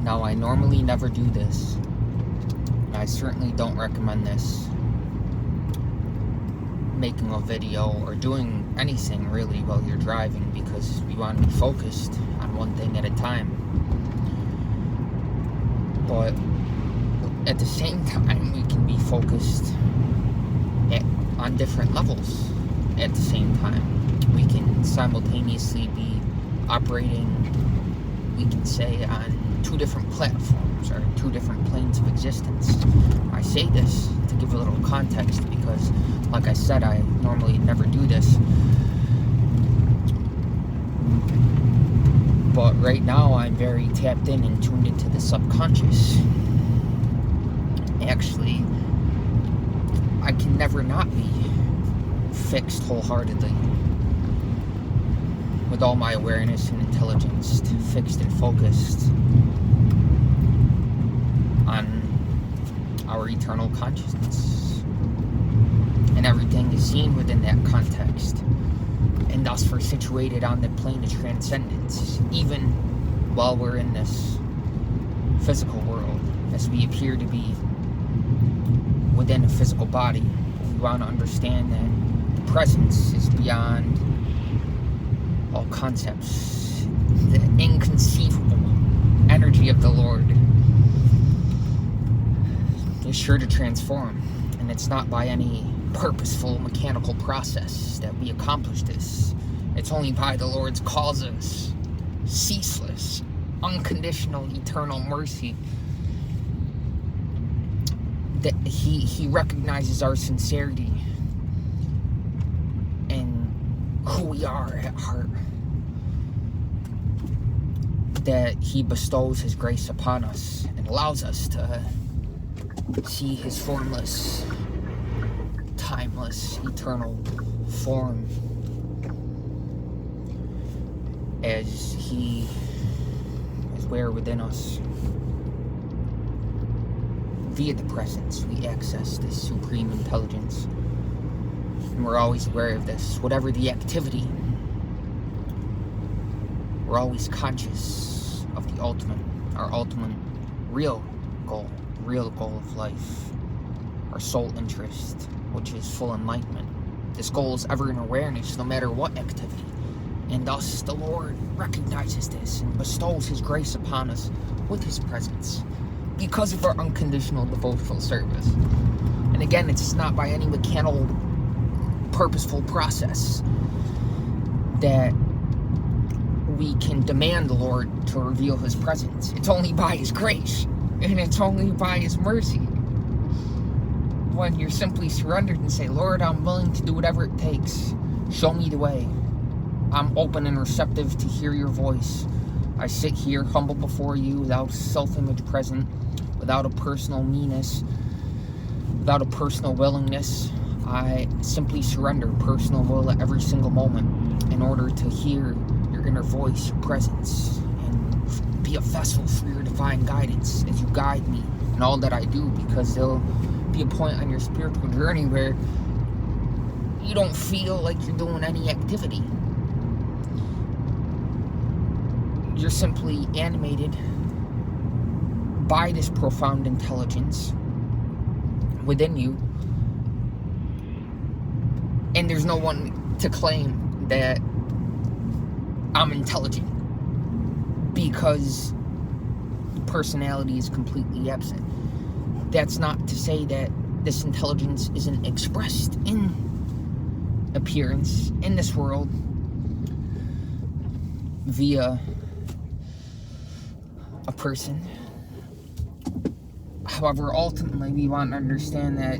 Now, I normally never do this. I certainly don't recommend this. Making a video or doing anything really while you're driving, because we want to be focused on one thing at a time. But at the same time, we can be focused on different levels at the same time. We can simultaneously be operating, we can say, on two different platforms or two different planes of existence. I say this to give a little context because, like I said, I normally never do this. But right now I'm very tapped in and tuned into the subconscious. Actually, I can never not be fixed wholeheartedly with all my awareness and intelligence, fixed and focused on our eternal consciousness. And everything is seen within that context. And thus we're situated on the plane of transcendence, even while we're in this physical world, as we appear to be within a physical body. We want to understand that the presence is beyond all concepts. The inconceivable energy of the Lord is sure to transform, and it's not by any purposeful mechanical process that we accomplish this. It's only by the Lord's causes, ceaseless, unconditional, eternal mercy, that he recognizes our sincerity and who we are at heart, that he bestows his grace upon us and allows us to see his formless, timeless, eternal form as he is where within us. Via the presence, we access this supreme intelligence. And we're always aware of this. Whatever the activity, we're always conscious of the ultimate, our ultimate real goal of life, our soul interest, which is full enlightenment. This goal is ever in awareness, no matter what activity. And thus the Lord recognizes this and bestows his grace upon us with his presence, because of our unconditional devotional service. And again, it's not by any mechanical, purposeful process that we can demand the Lord to reveal his presence. It's only by his grace, and it's only by his mercy. When you're simply surrendered and say, Lord, I'm willing to do whatever it takes. Show me the way. I'm open and receptive to hear your voice. I sit here humble before you, without self-image present, without a personal meanness, without a personal willingness. I simply surrender personal will at every single moment in order to hear your inner voice, your presence, and be a vessel for your divine guidance as you guide me in all that I do, because there'll be a point on your spiritual journey where you don't feel like you're doing any activity. You're simply animated by this profound intelligence within you, and there's no one to claim that I'm intelligent, because personality is completely absent. That's not to say that this intelligence isn't expressed in appearance in this world via a person. However, ultimately, we want to understand that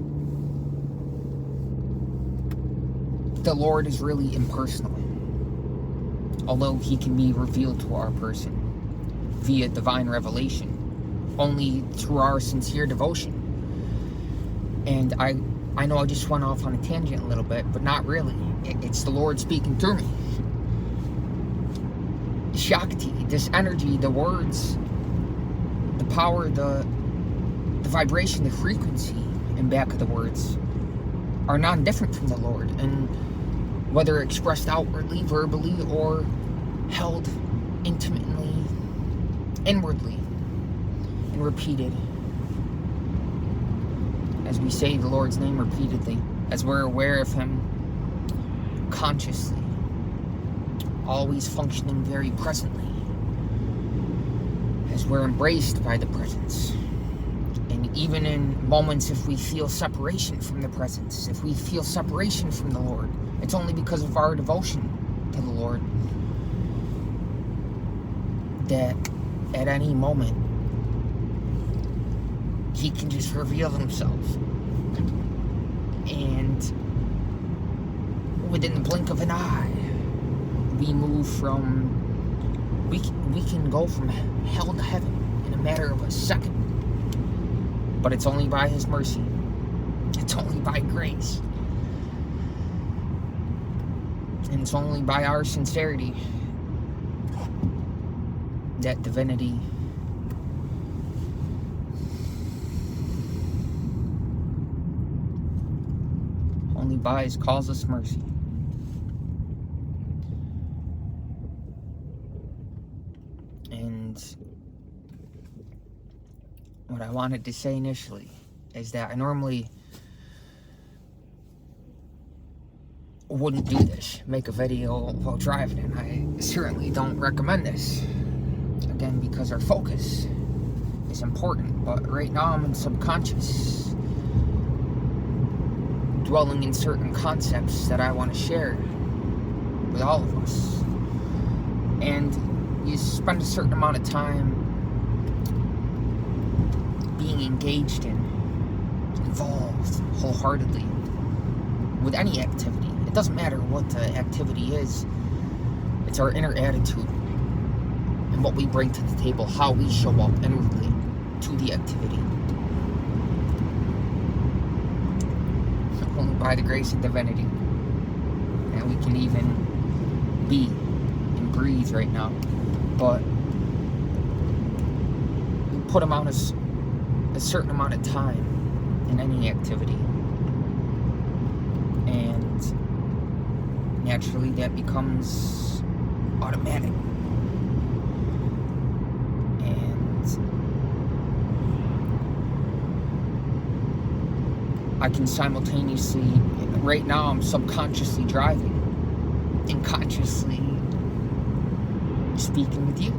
the Lord is really impersonal, although he can be revealed to our person via divine revelation, only through our sincere devotion. And I know I just went off on a tangent a little bit, but not really. It's the Lord speaking through me. Shakti, this energy, the words, the power, the vibration, the frequency in back of the words are non-different from the Lord, and whether expressed outwardly, verbally, or held intimately, inwardly, and repeated, as we say the Lord's name repeatedly, as we're aware of Him consciously, always functioning very presently, as we're embraced by the presence. And even in moments if we feel separation from the presence, if we feel separation from the Lord, it's only because of our devotion to the Lord that at any moment He can just reveal Himself, and within the blink of an eye we move from, we can go from hell to heaven in a matter of a second. But it's only by His mercy, it's only by grace, and it's only by our sincerity that divinity only by His calls us mercy. And what I wanted to say initially is that I normally wouldn't do this, make a video while driving, and I certainly don't recommend this. Again, because our focus is important, but right now I'm in subconscious, dwelling in certain concepts that I want to share with all of us. And you spend a certain amount of time being engaged in, involved wholeheartedly with any activity. It doesn't matter what the activity is, it's our inner attitude and what we bring to the table, how we show up inwardly to the activity. Only by the grace of divinity. And we can even be and breathe right now. But we put Him on a certain amount of time in any activity. And naturally that becomes automatic. I can simultaneously, right now I'm subconsciously driving and consciously speaking with you.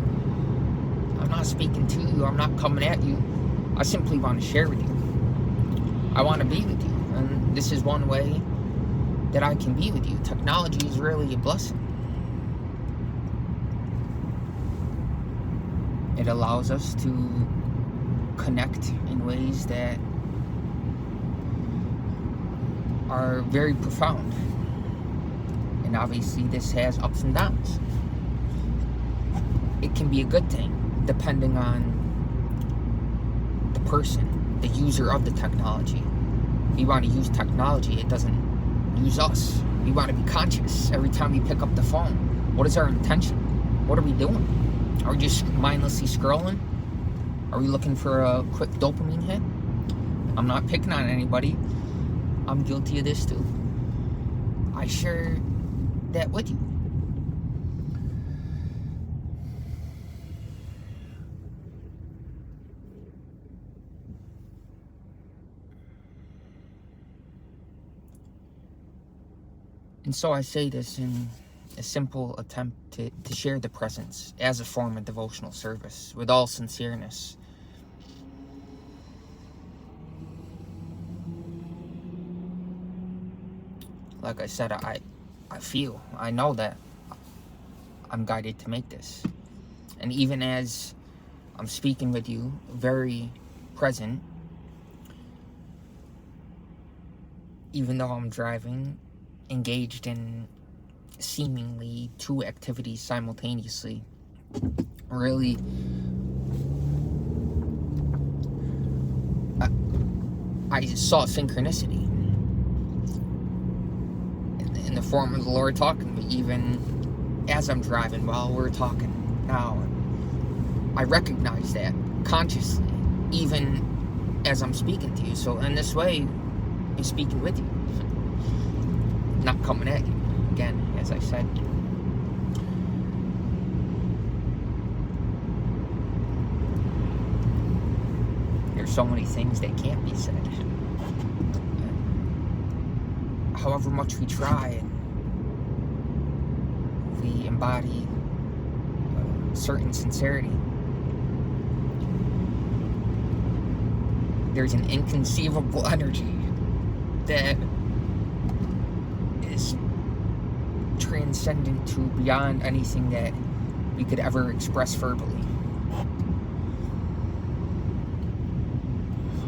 I'm not speaking to you, I'm not coming at you. I simply want to share with you. I want to be with you, and this is one way that I can be with you. Technology is really a blessing. It allows us to connect in ways that are very profound. And obviously this has ups and downs. It can be a good thing depending on the person, the user of the technology. We want to use technology, it doesn't use us. We want to be conscious every time we pick up the phone. What is our intention? What are we doing? Are we just mindlessly scrolling? Are we looking for a quick dopamine hit? I'm not picking on anybody. I'm guilty of this too. I share that with you. And so I say this in a simple attempt to share the presence as a form of devotional service with all sincereness. Like I said, I know that I'm guided to make this. And even as I'm speaking with you, very present, even though I'm driving, engaged in seemingly two activities simultaneously, really, I saw synchronicity in the form of the Lord talking to me, even as I'm driving, while we're talking now. I recognize that consciously, even as I'm speaking to you. So in this way, I'm speaking with you, not coming at you. Again, as I said. there's so many things that can't be said. However much we try and we embody a certain sincerity, there's an inconceivable energy that is transcendent to beyond anything that we could ever express verbally.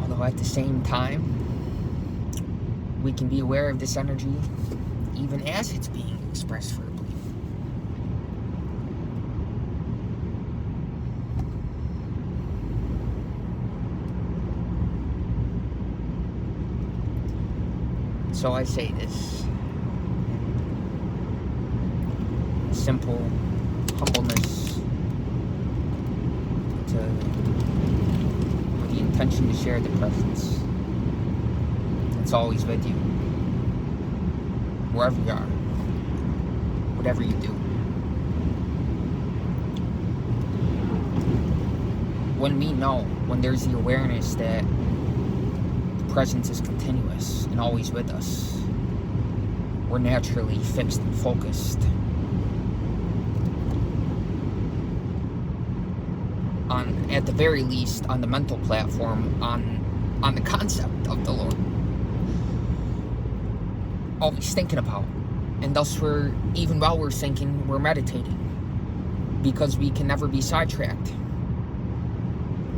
Although at the same time, we can be aware of this energy even as it's being expressed verbally. So I say this simple humbleness with the intention to share the presence. It's always with you, wherever you are, whatever you do. When we know, when there's the awareness that the presence is continuous and always with us, we're naturally fixed and focused on, at the very least, on the mental platform, on the concept of the Lord. Always thinking about, and thus even while we're thinking, we're meditating, because we can never be sidetracked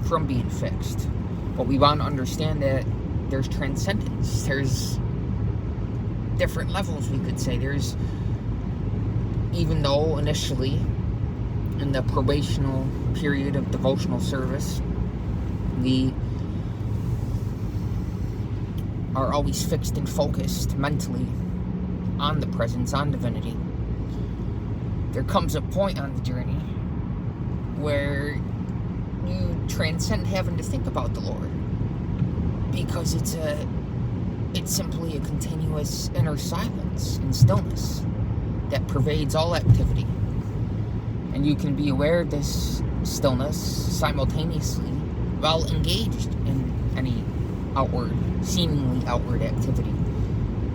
from being fixed. But we want to understand that there's transcendence, there's different levels, we could say. There's, even though initially in the probational period of devotional service we are always fixed and focused mentally on the presence, on divinity, there comes a point on the journey where you transcend having to think about the Lord, because it's simply a continuous inner silence and stillness that pervades all activity. And you can be aware of this stillness simultaneously while engaged in any seemingly outward activity.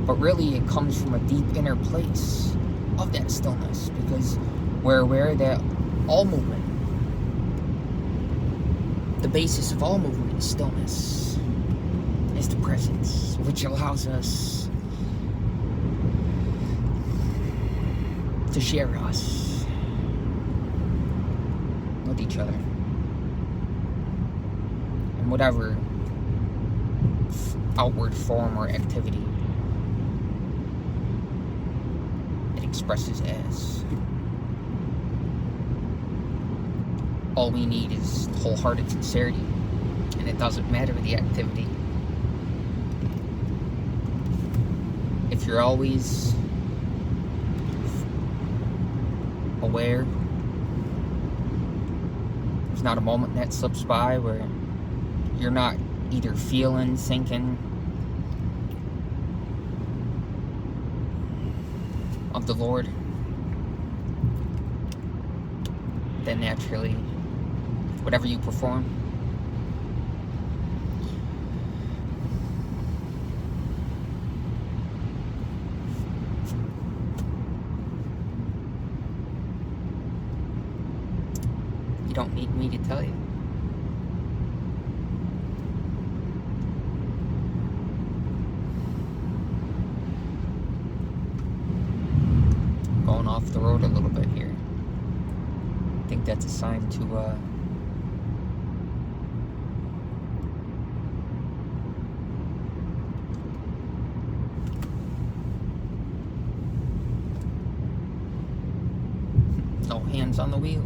But really it comes from a deep inner place of that stillness, because we're aware that all movement, the basis of all movement is stillness, is the presence, which allows us to share us with each other. And whatever outward form or activity it expresses as. All we need is wholehearted sincerity, and it doesn't matter the activity. If you're always aware, there's not a moment that slips by where you're not either feeling, thinking of the Lord, then naturally, whatever you perform, you don't need me to tell you. Going off the road a little bit here. I think that's a sign to no hands on the wheel.